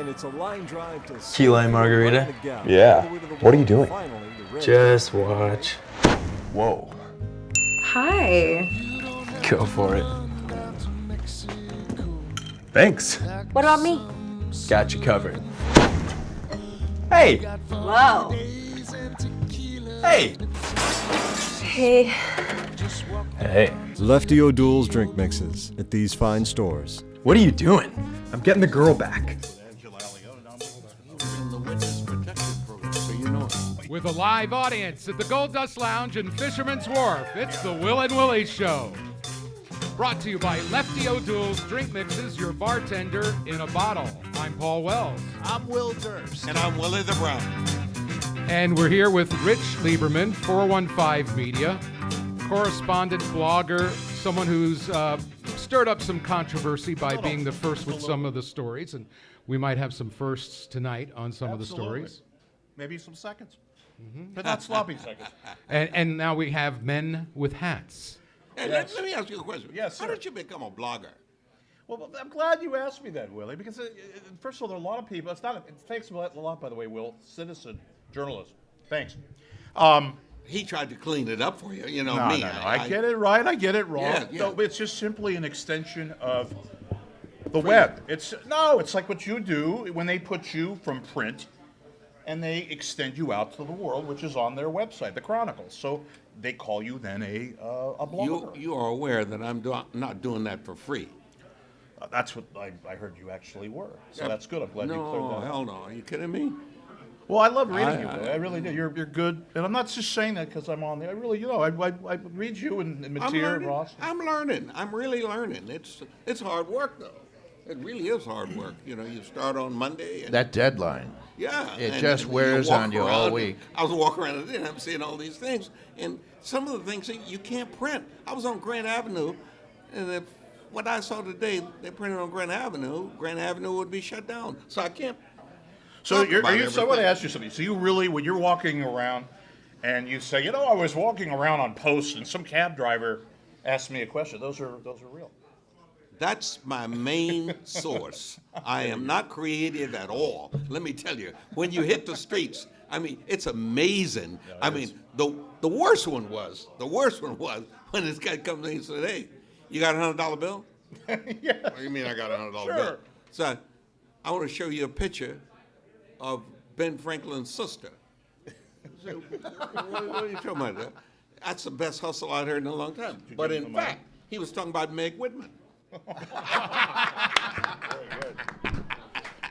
line, it's a line drive to Key lime margarita? Yeah. What are you doing? Just watch. Whoa. Hi. Go for it. Thanks. What about me? Got you covered. Hey. Whoa. Hey. Hey. Hey. Lefty O'Doul's drink mixes at these fine stores. What are you doing? I'm getting the girl back. With a live audience at the Gold Dust Lounge in Fisherman's Wharf, it's the Will and Willie Show. Brought to you by Lefty O'Doul's Drink Mixes, your bartender in a bottle. I'm Paul Wells. I'm Will Durst. And I'm Willie the Brown. And we're here with Rich Lieberman, 415 Media, correspondent, blogger, someone who's stirred up some controversy by being the first with some of the stories. And we might have some firsts tonight on some of the stories. Maybe some seconds. But not sloppy seconds. And now we have men with hats. Hey, Yes. let me ask you a question. Yes, How sir. did you become a blogger? Well, I'm glad you asked me that, Willie, because first of all, there are a lot of people. It takes a lot, by the way, Will, citizen journalist. Thanks. He tried to clean it up for you. You know No, me. no, no. I get it right. I get it wrong. Yeah, yeah. No, it's just simply an extension of the web. It's like what you do when they put you from print and they extend you out to the world, which is on their website, the Chronicles. So they call you then a blogger. You are aware that I'm not doing that for free. That's what I heard you actually were. So Yeah. that's good. I'm glad you cleared No, that up. hell no. Are you kidding me? Well, I love reading you, I- Willie. I really do. You're good. And I'm not just saying that because I'm on there. I really, I read you and I'm Mateer and learning. Ross. I'm learning. I'm really learning. It's hard work though. It really is hard work. You know, you start on Monday. And, That deadline. yeah. it and just wears walk on you all around. week. I was walking around today and I'm seeing all these things. And some of the things that you can't print. I was on Grant Avenue, and what I saw today, they printed on Grant Avenue. Grant Avenue would be shut down. So I can't. So talk about I want to everything. ask you something. So you really, when you're walking around and you say, I was walking around on post and some cab driver asked me a question. Those are real. That's my main source. I am not creative at all. Let me tell you, when you hit the streets, I mean, it's amazing. I mean, the worst one was when this guy comes in and said, "Hey, you got a $100 bill?" Yeah. What do you mean I got a $100 Sure. bill? So I want to show you a picture of Ben Franklin's sister. So, what are you talking about? That's the best hustle I'd heard in a long time. But give him in the money? fact, he was talking about Meg Whitman.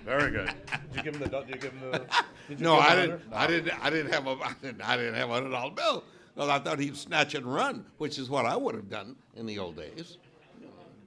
Very good. Did you give him the? Did you No, give I him didn't. the I didn't have a $100 bill because I thought he'd snatch and run, which is what I would have done in the old days.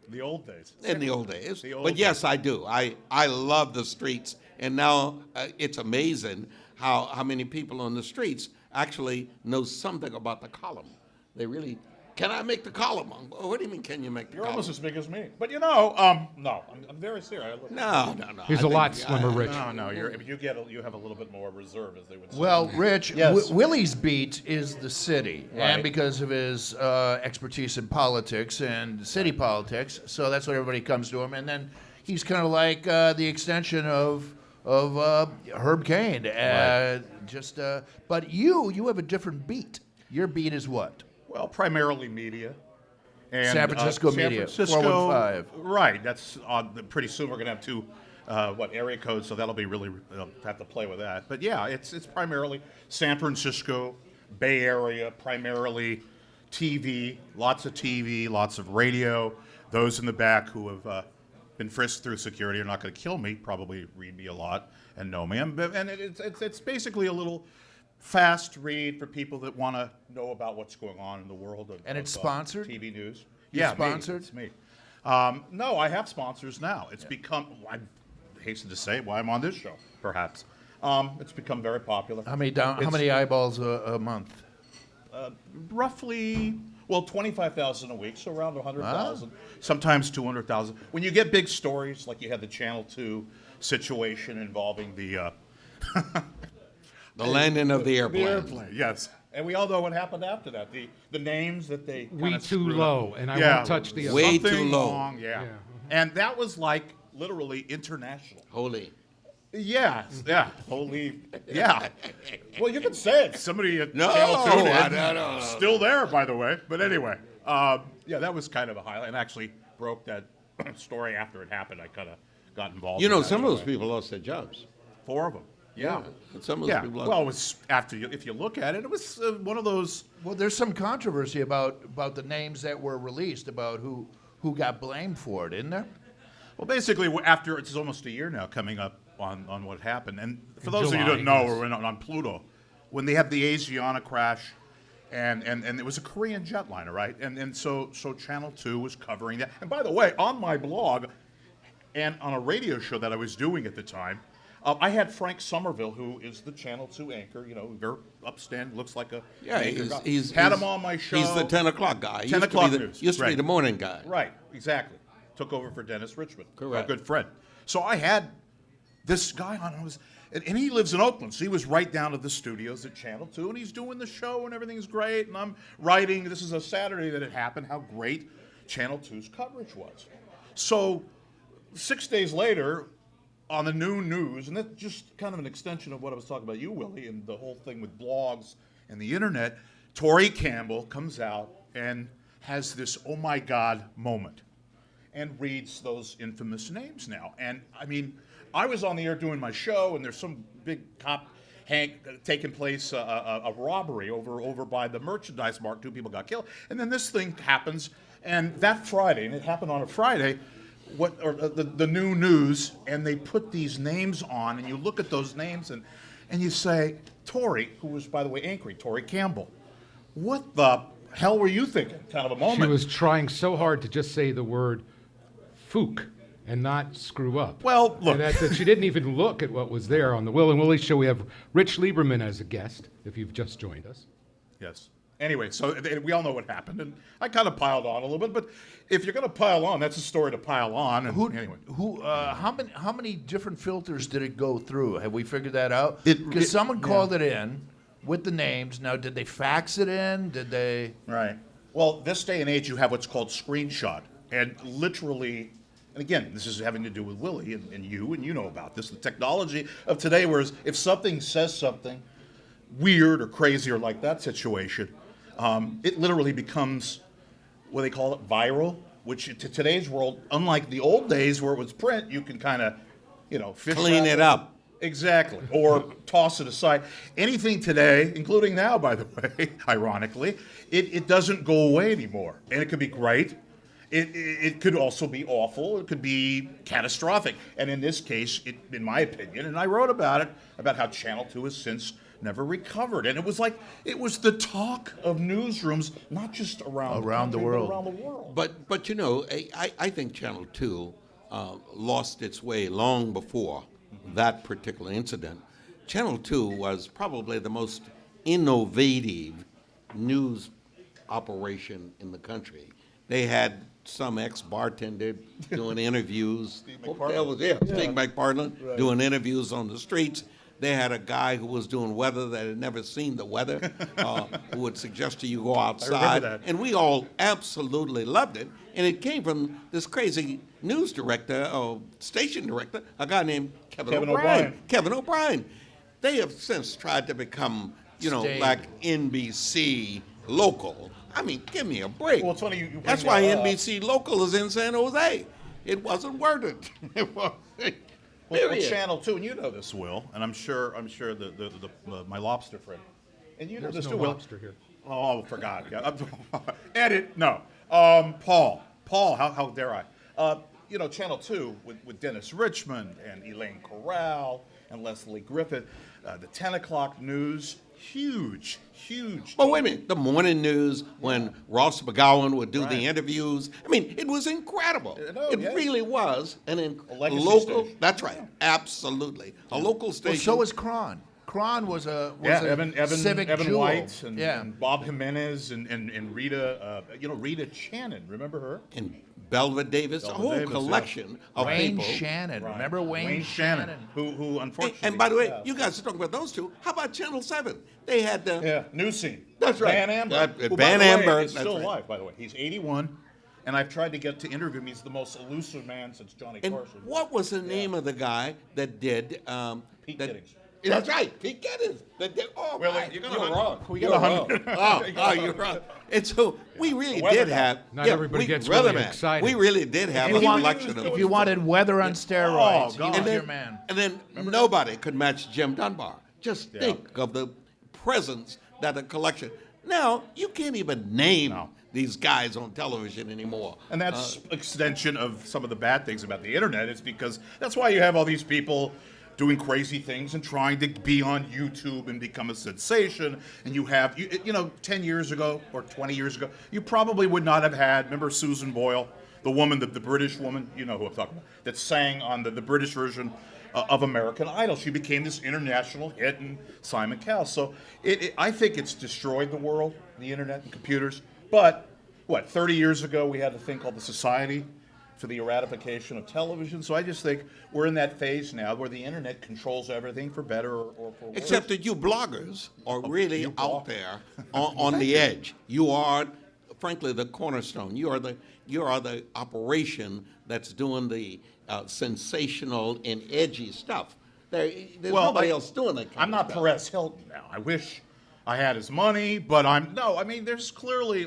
The old days. In the old days. The old But yes, I do. I love the streets, and now it's amazing how many people on the streets actually know something about the column. They really. Can I make the column? What do you mean? Can you make the You're column? almost as big as me. But no, I'm very serious. No. He's a lot slimmer, Rich. No, you have a little bit more reserve, as they would say. Well, Rich, Yes. Willie's beat is the city, Right. and because of his expertise in politics and city politics, so that's what everybody comes to him. And then he's kind of like the extension of Herb Cain. But you have a different beat. Your beat is what? Well, primarily media. And, San Francisco San media, Francisco, 415. Right. That's pretty soon we're going to have two, area codes, so that'll be really, have to play with that. But yeah, it's primarily San Francisco, Bay Area, primarily TV, lots of radio. Those in the back who have been frisked through security are not going to kill me, probably read me a lot and know me. And it's basically a little fast read for people that want to know about what's going on in the world of And it's sponsored? TV news. You're Yeah, sponsored? It's me. No, I have sponsors now. It's become, I hasten to say, why I'm on this show, perhaps. It's become very popular. How many eyeballs a month? Roughly, 25,000 a week, so around 100,000. Sometimes 200,000. When you get big stories, like you had the Channel 2 situation involving the The landing of the the airplane. airplane, yes. And we all know what happened after that. The names that they We kinda too screwed low, up. and I Yeah, won't touch the Way something too low. wrong, yeah. Yeah. And that was like literally international. Holy. Yeah, yeah, holy, yeah. Well, you could say it. Somebody at No, Channel 2 did. no. Still there, by the way. But anyway, yeah, that was kind of a highlight, and actually broke that story after it happened. I kind of got involved. You in know, that some of those anyway. people lost their jobs. 4 of them. Yeah. Some of those Yeah. people lost. Well, it was after you. If you look at it, it was one of those. Well, there's some controversy about the names that were released, about who got blamed for it, isn't there? Well, basically, after it's almost a year now coming up on what happened, and for those of you who July, don't know, yes. we're on Pluto, when they had the Asiana crash, and it was a Korean jetliner, right? And so Channel 2 was covering that. And by the way, on my blog, and on a radio show that I was doing at the time, I had Frank Somerville, who is the Channel 2 anchor, very upstanding, looks like a anchor guy. Had him on my show. He's the 10 o'clock guy. 10 o'clock Used news, to be right. the morning guy. Right, exactly. Took over for Dennis Richmond, Correct. a good friend. So I had this guy on, and he lives in Oakland, so he was right down to the studios at Channel 2, and he's doing the show, and everything's great, and I'm writing, this is a Saturday that it happened, how great Channel 2's coverage was. So 6 days later, on the new news, and that's just kind of an extension of what I was talking about you, Willie, and the whole thing with blogs and the internet, Tori Campbell comes out and has this oh my God moment and reads those infamous names now. And I mean, I was on the air doing my show, and there's some big cop taking place, a robbery over by the merchandise mart. 2 people got killed. And then this thing happens, and that Friday, and it happened on a Friday, the new news, and they put these names on, and you look at those names, and you say, Tori, who was, by the way, anchoring, Tori Campbell, what the hell were you thinking? Kind of a moment. She was trying so hard to just say the word "fook" and not screw up. Well, look. And that she didn't even look at what was there on the Will and Willie show. We have Rich Lieberman as a guest, if you've just joined us. Yes. Anyway, so we all know what happened, and I kind of piled on a little bit, but if you're going to pile on, that's a story to pile on. And anyway. How many different filters did it go through? Have we figured that out? It- Because someone called it in with the names. Now, did they fax it in? Did they? Right. Well, this day and age, you have what's called screenshot, and literally, and again, this is having to do with Willie and you know about this, the technology of today, whereas if something says something weird or crazy or like that situation, it literally becomes what they call it viral, which to today's world, unlike the old days where it was print, you can kind of, fish Clean out it up. Exactly, or toss it aside. Anything today, including now, by the way, ironically, it doesn't go away anymore, and it could be great. It could also be awful. It could be catastrophic. And in this case, in my opinion, and I wrote about it, about how Channel 2 has since never recovered. And it was the talk of newsrooms, not just around Around the country, but world. around the world. But I think Channel 2 lost its way long before that particular incident. Channel 2 was probably the most innovative news operation in the country. They had some ex-bartender doing interviews. Steve McPartland doing interviews on the streets. They had a guy who was doing weather that had never seen the weather, who would suggest to you go outside. that. And we all absolutely loved it. And it came from this crazy news director, or station director, a guy named Kevin O'Brien. Kevin O'Brien. They have since tried to become, Stayed. like NBC local. I mean, give me a break. Well, it's funny you bring That's why that up. NBC local is in San Jose. It wasn't worth it. It wasn't. Well, Period. Channel 2, and you know this, Will, and I'm sure my lobster friend, and you know There's this no too, Will. lobster here. Oh, forgot. Edit. No. Paul, how dare I? Channel 2 with Dennis Richmond and Elaine Corral and Leslie Griffith, the 10 o'clock news, huge. Well, wait a minute. The morning news, when Ross McGowan would do Right. the interviews. I mean, it was incredible. It Really was. And in A legacy local, station. that's right. Absolutely. A local station. Well, so was Kron. Kron was a Evan civic Evan jewel. White and, yeah. and Bob Jimenez and Rita, Rita Channon. Remember her? And Belva Davis, a Belva whole Davis, yeah. collection of Wayne people. Shannon. Right. Remember Wayne Shannon, who unfortunately. And by the way, passed. you guys are talking about those two. How about Channel 7? They had the Yeah, news scene. That's right. Van Amber. Who, Van by the way, Amber, is that's still right. alive, by the way. He's 81, and I've tried to get to interview him. He's the most elusive man since Johnny And Carson. what was the name of the guy that did? Pete that, Giddings. That's right, Pete Giddings. That did, oh, Willie, my, you're wrong. Can we You're get wrong. 100? You're wrong. And so we really Weatherman. did have. Not everybody gets really excited. We really did have If a you want- collection of. If you wanted weather on steroids, he God. was and your then, man. and then nobody could match Jim Dunbar. Just think of the presence that a collection. Now you can't even name these guys on television anymore. And that's extension of some of the bad things about the internet is because that's why you have all these people doing crazy things and trying to be on YouTube and become a sensation. And you have, you know, 10 years ago or 20 years ago, you probably would not have had, remember Susan Boyle, the woman, the British woman, you know who I'm talking about, that sang on the British version of American Idol. She became this international hit in Simon Cowell. So I think it's destroyed the world, the internet and computers. But, 30 years ago we had a thing called the Society for the Eradication of Television. So I just think we're in that phase now where the internet controls everything for better or for worse. Except that you bloggers are really out there on the edge. You are, frankly, the cornerstone. You are the operation that's doing the sensational and edgy stuff. There's nobody else doing that kind I'm of not stuff. Perez Hilton now. I wish I had his money, but I mean, there's clearly,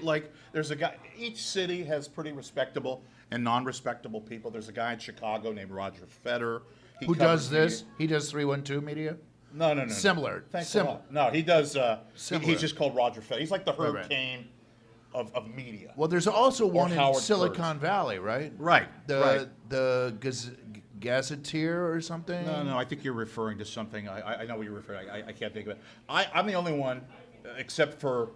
there's a guy, each city has pretty respectable and non-respectable people. There's a guy in Chicago named Roger Federer. Who does this? He does 312 Media? No. Similar. Thanks a Similar. lot. No, he does, Similar. he's just called Roger Federer. He's like the Right. hurricane of media. Well, there's also one in Howard Silicon Valley, right? Right, right. The Gazetteer or something? No, I think you're referring to something. I know what you're referring. I can't think of it. I'm the only one, except for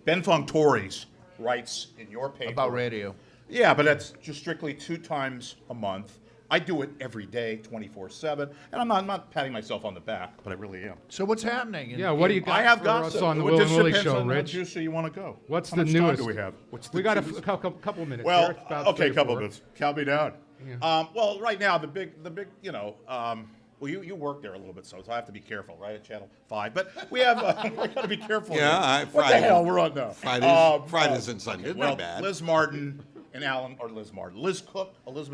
Ben Fong Torres writes in your paper About radio. Yeah, but that's just strictly 2 times a month. I do it every day, 24/7, and I'm not patting myself on the back, but I really am. So what's happening? Yeah, what do you got I have for got us some. on the It Will just and Willie depends show, on how Rich? juicy you want to go. What's How the much newest? time do we have? What's the We got a juice? couple minutes. Well, here, about okay, 3 a or couple 4. minutes. Count me down. Yeah. Well, right now the big, you know. Well, you work there a little bit, so I have to be careful, right, at Channel 5. But we have, I got to be careful. Yeah, what Friday. the hell? We're on now. Fridays and Sundays. Well, Not bad. Elizabeth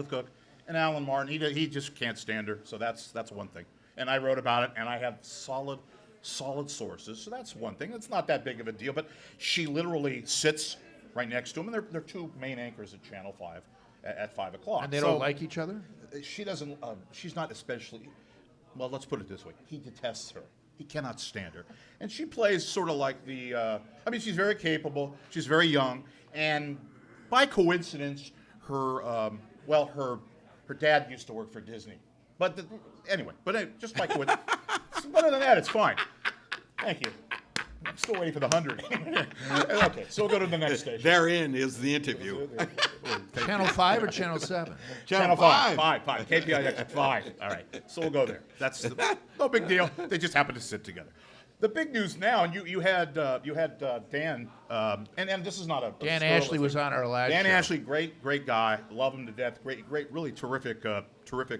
Cook, and Alan Martin. He just can't stand her, so that's one thing. And I wrote about it, and I have solid sources, so that's one thing. It's not that big of a deal, but she literally sits right next to him, and they're 2 main anchors at Channel 5 at 5 o'clock. And they don't like each other? She doesn't. She's not especially. Well, let's put it this way. He detests her. He cannot stand her. And she plays sort of like the. I mean, she's very capable. She's very young, and by coincidence, her dad used to work for Disney. But anyway, just by coincidence. Other than that, it's fine. Thank you. I'm still waiting for the 100. Okay, so we'll go to the next station. Therein is the interview. Channel 5 or Channel 7? Channel 5. KPIX 5. All right, so we'll go there. That's no big deal. They just happen to sit together. The big news now, and you had Dan, and this is not a Dan scurrilous Ashley was thing. on our last Dan show. Ashley, great guy, love him to death. Great, really terrific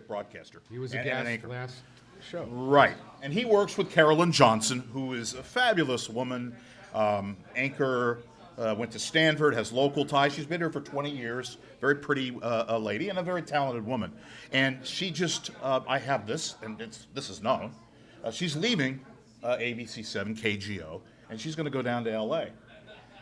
broadcaster. He was a and an guest anchor. last show. Right, and he works with Carolyn Johnson, who is a fabulous woman, anchor. Went to Stanford, has local ties. She's been here for 20 years. Very pretty lady and a very talented woman. And she just, I have this, and this is known. She's leaving ABC 7 KGO, and she's going to go down to LA.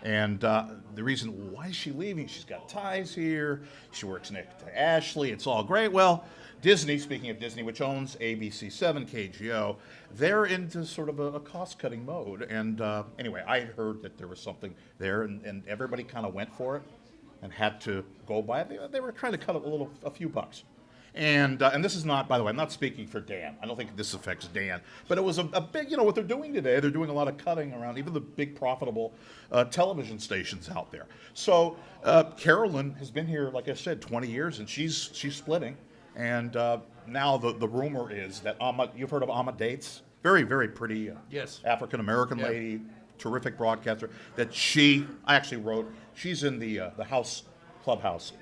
And the reason why is she leaving? She's got ties here. She works next to Ashley. It's all great. Well, Disney, speaking of Disney, which owns ABC 7 KGO, they're into sort of a cost-cutting mode. And anyway, I heard that there was something there, and everybody kind of went for it and had to go by it. They were trying to cut a few bucks. And this is not, by the way, I'm not speaking for Dan. I don't think this affects Dan. But it was a big, what they're doing today, they're doing a lot of cutting around even the big profitable television stations out there. So Carolyn has been here, like I said, 20 years, and she's splitting. And now the rumor is that you've heard of Amma Dates? Very, very pretty Yes. African-American lady, terrific broadcaster, that I actually wrote, she's in the House Clubhouse.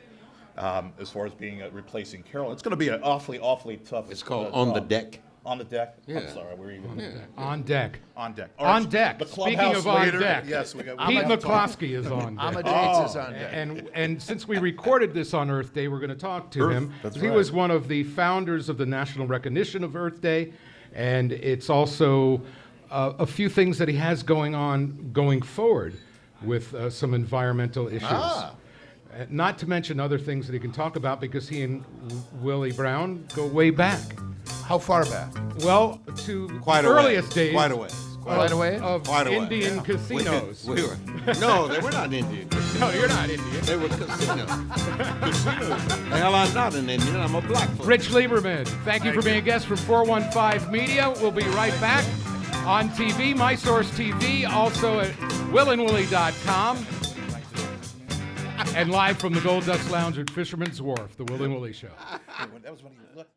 As far as being replacing Carol, it's going to be an awfully tough. It's called On the job. Deck. On the deck? Yeah. I'm sorry, we're even On deck. on deck. On deck. The Speaking clubhouse of on leader. deck, Yes, we got. Pete McCloskey is on deck. Amadeus is on deck. And since we recorded this on Earth Day, we're going to talk to him. that's He right. was one of the founders of the national recognition of Earth Day, and it's also a few things that he has going forward with some environmental issues. Not to mention other things that he can talk about because he and Willie Brown go way back. How far back? Well, to Quite the a ways. earliest days Quite a ways. Right away? of Quite a way. Indian We casinos. were. No, they were not Indian. No, you're not Indian. They were casinos. Hell, I'm not an Indian. I'm a black folk. Rich Lieberman, thank you for being a guest from 415 Media. We'll be right back on TV, My Source TV, also at willandwillie.com, and live from the Gold Dust Lounge at Fisherman's Wharf, the Will and Willie Show. That was when he left.